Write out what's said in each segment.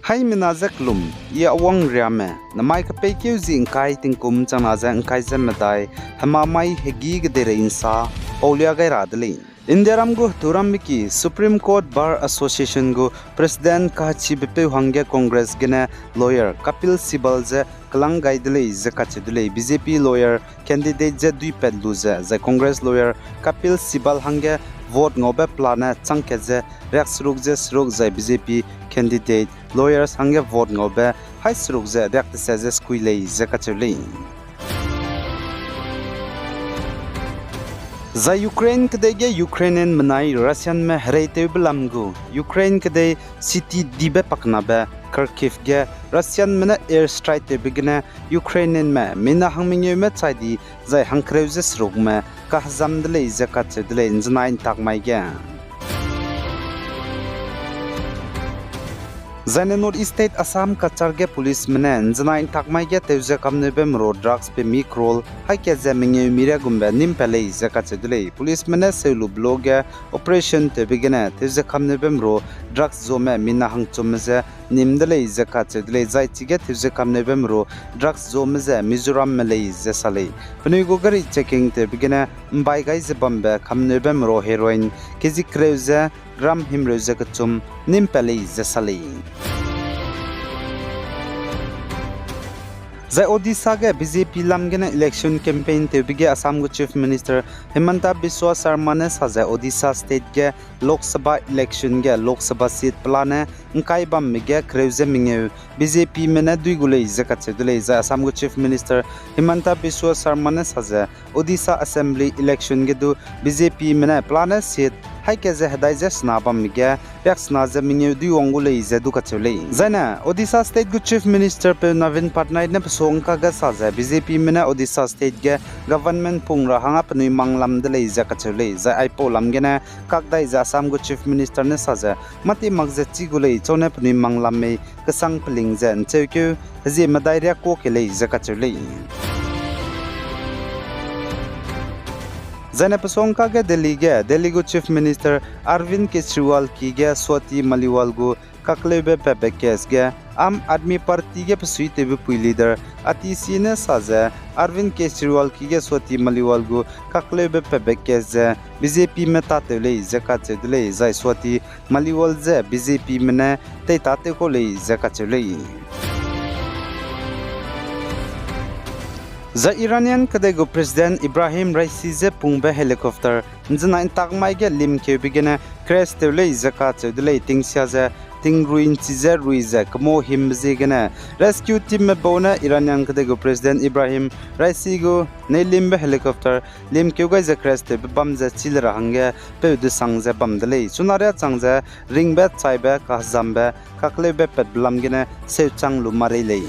Hai minazaklum ia awang riame namai ka pekeu zing kai tingkum chanaza kai zemadai hamamai hegi gedere insa paulia gai radli Indiaram go Turamiki Supreme Court Bar Association go President Kachi Bipe Hangya Congress gena lawyer Kapil Sibal ze Kalang Gaidle Zakachidule BJP lawyer candidate ze dui pedlu ze Congress lawyer Kapil Sibal Hangya vote ngobe plana changkeze reksruk ze BJP candidate lawyers hangya vote ngobe hai sruk ze rekte se skuile zakachule za Ukraine kdege Ukrainian manai Russian me hreite blamgu Ukraine kde city dibe paknabe Kharkiv ge Russian mena air strike te bigna Ukrainian me mina hangmingye me chaidi zai hangkreuze sruk me kahzam dle zakat dle inznain takmai ge Zane North East State Assam Kacharge police menen zanain takmai ge teuze kamne bem road drugs pe mikrol haike zemingye mira gumbe nim pele zakat dle police mena selu bloge operation te bigena teuze kamne bem ro drugs zome mina hang chumze nimdle zakat dle zai chige teuze kamne bem ro drugs zome ze Mizoram mele ze sale pnui gogari checking te bigena mbai gai ze bombe kamne bem ro heroin kezi kreuze gram himreuze kachum nim pele ze sale Zai Odisha ge BJP lamgena election campaign te bige Assam go Chief Minister Himanta Biswa Sarma ne saja Odisha state ge Lok Sabha election ge Lok Sabha seat plane nkai bam mige kreuze minge BJP mena dui gulei zakat dulei za Assam go Chief Minister Himanta Biswa Sarma ne saja Odisha assembly election ge du BJP mena plane seat haike ze hadai ze snabam mige peksna ze minge dui ongulei ze du kachulei zaina Odisha state go Chief Minister pe Navin Patnaik ne songka ga saja BJP mena Odisha state ge government pungra hanga pnui manglam de lei zakachule za aipo lamgena kakdai za Assam go Chief Minister ne saja mati magje chigulei chone pnui manglam me kasang pling zen chekyu haji madai ria ko ke lei zakachule Zane pasongka ge Delhi go Chief Minister Arvind Kejriwal ki ge Swati Maliwal go kaklebe pepe kes ge Am Admi Party ge psui tebe pui leader ati sine saza Arvind Kejriwal ki ge Swati Maliwal go kaklebe pepe kes BJP me tate le zakat le zai Swati Maliwal ze BJP me te tate ko le zakat le za Iranian kadego President Ibrahim Raisi ze pungbe helicopter nzna intagmai ge lim ke bigena crash te le zakat le tingsia ze Tingruin Chizer Ruiza Kamo Himzigana Rescue Team me bona Iranian kadego President Ibrahim Raisi go Nelimbe helicopter Lim Kyuga za creste bamza chilra hange pe de sangza bamdale sunarya changza ringbe chaibe kahzambe kaklebe pet blamgine seuchang lumarele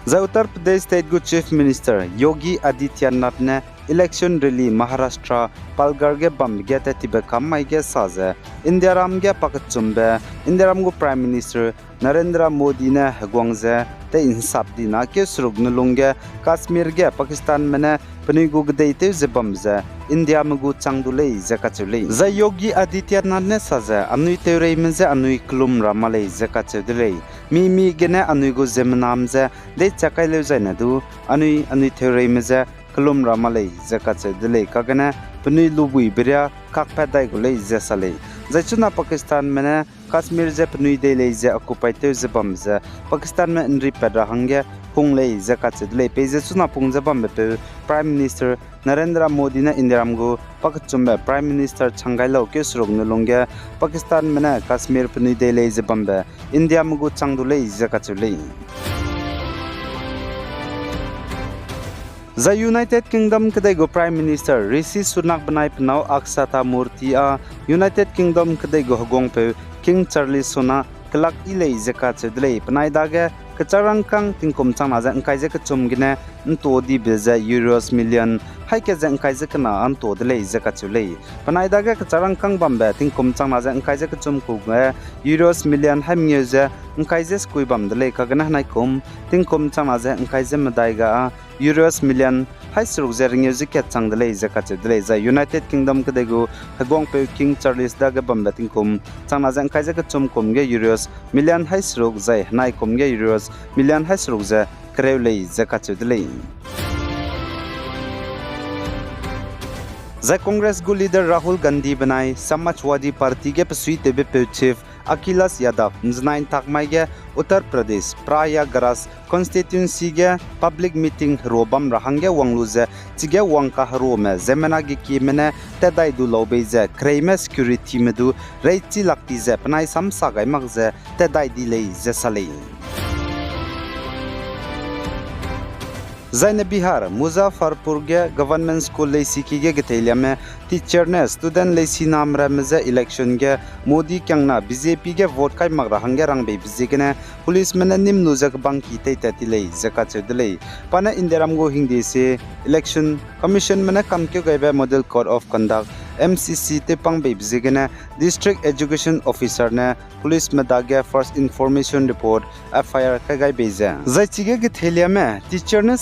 za Uttar Pradesh State go Chief Minister Yogi Adityanath ne election rally Maharashtra Palghar ge bam ge ta tibe kamai ge saza Indiaram ge pakachumbe Indiaram go Prime Minister Narendra Modi ne hagwangze te insap dina ke srugnu lungge Kashmir ge Pakistan mena pani go gdei te zebamze India mugu changdule zakachule za Yogi Adityanath ne saza anui teurei menze anui klum ramale zakachule mi gene anui go zemnamze de chakaile zaina du anui teurei menze Kulum Ramalei Zakatse Dele Kagana Puni Lubui Biria Kakpadai Gulei Zesale Zachuna Pakistan Mena Kashmir Zapnui Dele Ze occupied Zebamza Pakistan Me Nri Pedrahanga Punglei Zakatse Dele Pezuna Pungzabam Prime Minister Narendra Modi na Indiramgo Pakachumba Prime Minister Changailo Kesrog Nulunga Pakistan Mena Kashmir Puni Dele Zebamba India Mugu Changdulei Zakatule The United Kingdom kadego Prime Minister Rishi Sunak banai pnau aksata murti a United Kingdom kadego hogong pe King Charles Sona kelak ilei zakat sedlei panai daga kacharang kang tingkom chang na kai je kachum gine nto di beza euros million hai ke jang kai je kana anto dlei zakat chulei panai daga kacharang kang bambe tingkom chang na kai je kachum ku euros million hai mye kai je skui bam dlei ka gana nai kom tingkom chang na kai je madai ga euros million hai suruk je ring zi ket chang dele je ka che dele za United Kingdom ke degu hagong pe King Charles da ga bam bating kum chang na jang kai je ka chum kum ge euros million hai suruk zai nai kum ge euros million hai suruk je krew le je ka che dele Zai Congress gu leader Rahul Gandhi banai Samajwadi Party ge pasui tebe pe chief Akhilesh Yadav nznain takmai ge Uttar Pradesh Prayagraj constituency ge public meeting robam rahang ge wanglu je chige wangka haro me zemena ge ki mene tedai du lobe je crime security me du reichi lakti je panai sam sagai mag je tedai di lei je salei Zaine Bihar Muzaffarpur ge government school le siki ge gethailia me teacher ne student le sinam ramze election ge Modi kyangna BJP ge vote kai magra hange rang be bizigene police men nim nu jak bangki tei tati le jaka chedle pana indiram go hingde se election commission men kam ke gaiba model code of conduct MCC te pang be bizigene district education officer ne police medage first information report FIR ka gai beja zai chige gethailia me teacher ne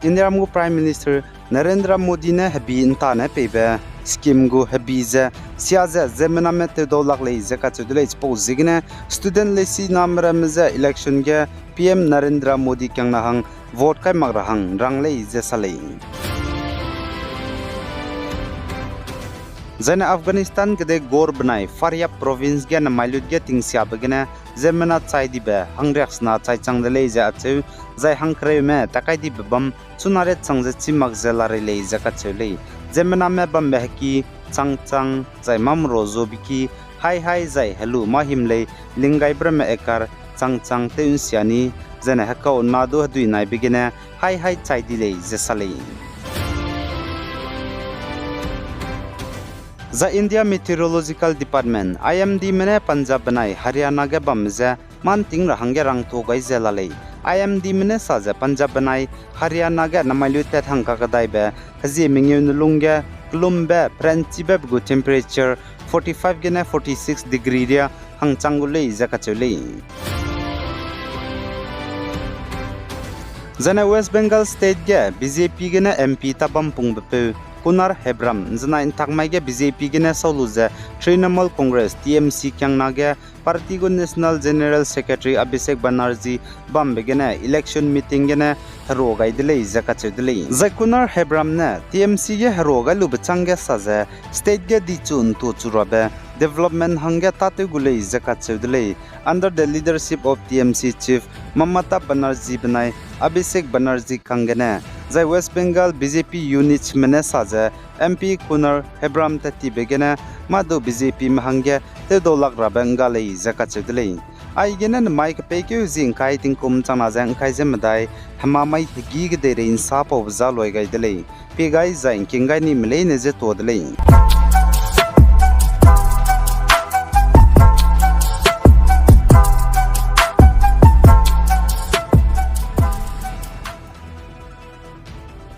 India's Prime Minister Narendra Modi ne habi inta ne pebe scheme go habi ze siaza zemena me te dolak le ze ka chudle expose zigne student le si namra meza election ge PM Narendra Modi kyang na hang vote kai magra hang rang le ze salei Zana Afghanistan gede gor banai Faryab province ge na mailut ge tingsia bagena zemena chai dibe hangrex na chai changdele ja achu zai hangkre me takai di bam chunare changje chimak zelare le jaka chele zemena me bam behki chang zai mam rozo biki hai zai hello mahim le lingai brame ekar chang te unsiani zana hakau nadu hadui nai bigene hai chai di le jesale The India Meteorological Department IMD mene Punjab banai Haryana ge bamje manting rahange rang to gai zelale IMD mene saje Punjab banai Haryana ge namailu te thangka kadai be haji mingyun lungge klumbe pranchibe gu temperature 45 ge na 46 degree ria hang changule jaka chule Jana West Bengal state ge BJP ge na MP tabam pungbe Kunar Hebram zna intakmai ge BJP ge na soluze Trinamool Congress TMC kyangna ge party go National General Secretary Abhishek Banerjee bambe ge na election meeting ge na hero gai dile jaka chudile Kunar Hebram na TMC ge hero ga lubchang ge saje state ge dichun to churabe development hangya tate gule jaka chudile under the leadership of TMC chief Mamata Banerjee banai Abhishek Banerjee kangene Zai West Bengal BJP units mene saje MP Kunar Hebram tati begene madu BJP mahangya te dolak rabanga le jaka chudile ai genen mic peke using kai tingkum chana jang kai jemadai hamamai gi ge de rein sap of za loi gai dele pe gai zain kingai ni mle ne je to dele